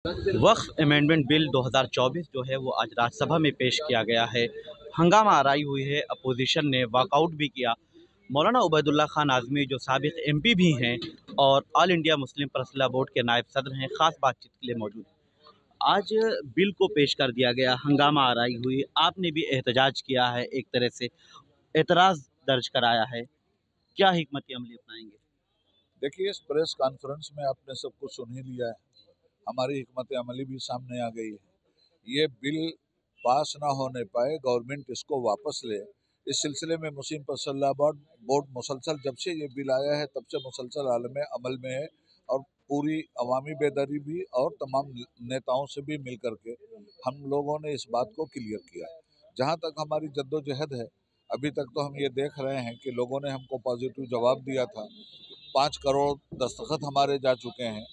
वक्फ amendment bill 2024 जो है वो आज राज्यसभा में पेश किया गया है। हंगामा आराई हुई है, अपोजिशन ने वॉकआउट भी किया। मौलाना उबैदुल्ला खान आज़मी जो साबिक़ एमपी भी हैं और all India Muslim personal law board के नायब सदर हैं, ख़ास बातचीत के लिए मौजूद हैं। आज बिल को पेश कर दिया गया, हंगामा आराई हुई, आपने भी एहतजाज किया है, एक तरह से एतराज़ दर्ज कराया है। क्या हिकमत अमली अपनाएंगे? देखिए, इस प्रेस कॉन्फ्रेंस में आपने सब कुछ सुन ही लिया है। हमारी हिकमत अमली भी सामने आ गई है। ये बिल पास ना होने पाए, गवर्नमेंट इसको वापस ले। इस सिलसिले में मुस्लिम पर्सनल लॉ बोर्ड मुसलसल जब से ये बिल आया है तब से मुसलसल आलम अमल में है और पूरी अवामी बेदारी भी और तमाम नेताओं से भी मिल करके हम लोगों ने इस बात को क्लियर किया। जहाँ तक हमारी जद्दोजहद है, अभी तक तो हम ये देख रहे हैं कि लोगों ने हमको पॉजिटिव जवाब दिया था। 5 करोड़ दस्तखत हमारे जा चुके हैं।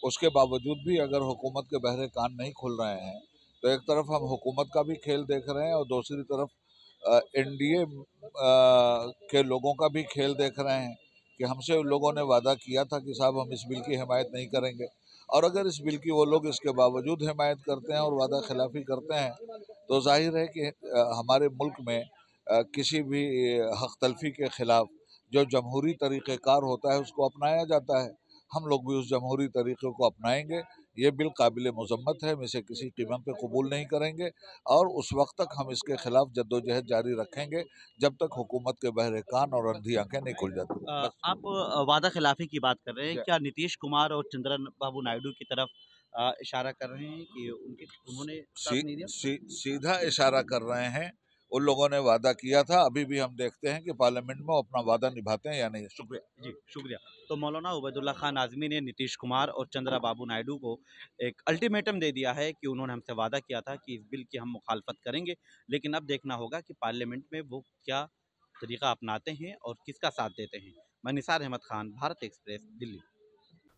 उसके बावजूद भी अगर हुकूमत के बहरे कान नहीं खुल रहे हैं तो एक तरफ हम हुकूमत का भी खेल देख रहे हैं और दूसरी तरफ एनडीए के लोगों का भी खेल देख रहे हैं कि हमसे उन लोगों ने वादा किया था कि साहब हम इस बिल की हिमायत नहीं करेंगे, और अगर इस बिल की वो लोग इसके बावजूद हिमायत करते हैं और वादा खिलाफी करते हैं तो जाहिर है कि हमारे मुल्क में किसी भी हक तलफी के खिलाफ जो जमहूरी तरीक़ेकार होता है उसको अपनाया जाता है। हम लोग भी उस जमहूरी तरीक़े को अपनाएंगे। ये बिल काबिल मज़म्मत है, हम इसे किसी कीमत पे कबूल नहीं करेंगे और उस वक्त तक हम इसके खिलाफ जद्दोजहद जारी रखेंगे जब तक हुकूमत के बहरे कान और अंधी आंखें नहीं खुल जाती। बस। आप वादा खिलाफी की बात कर रहे हैं, जय। क्या नीतीश कुमार और चंद्रबाबू नायडू की तरफ इशारा कर रहे हैं कि उन्होंने साथ सी, नहीं दिया? सीधा इशारा कर रहे हैं। उन लोगों ने वादा किया था, अभी भी हम देखते हैं कि पार्लियामेंट में वो अपना वादा निभाते हैं या नहीं। शुक्रिया। जी, शुक्रिया। तो मौलाना उबैदुल्ला खान आज़मी ने नीतीश कुमार और चंद्रबाबू नायडू को एक अल्टीमेटम दे दिया है कि उन्होंने हमसे वादा किया था कि इस बिल की हम मुखालफत करेंगे, लेकिन अब देखना होगा कि पार्लियामेंट में वो क्या तरीका अपनाते हैं और किसका साथ देते हैं। मैं निसार अहमद खान, भारत एक्सप्रेस, दिल्ली।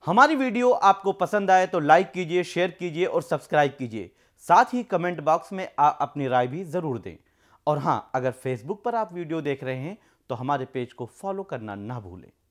हमारी वीडियो आपको पसंद आए तो लाइक कीजिए, शेयर कीजिए और सब्सक्राइब कीजिए। साथ ही कमेंट बॉक्स में अपनी राय भी जरूर दें। और हां, अगर फेसबुक पर आप वीडियो देख रहे हैं तो हमारे पेज को फॉलो करना ना भूलें।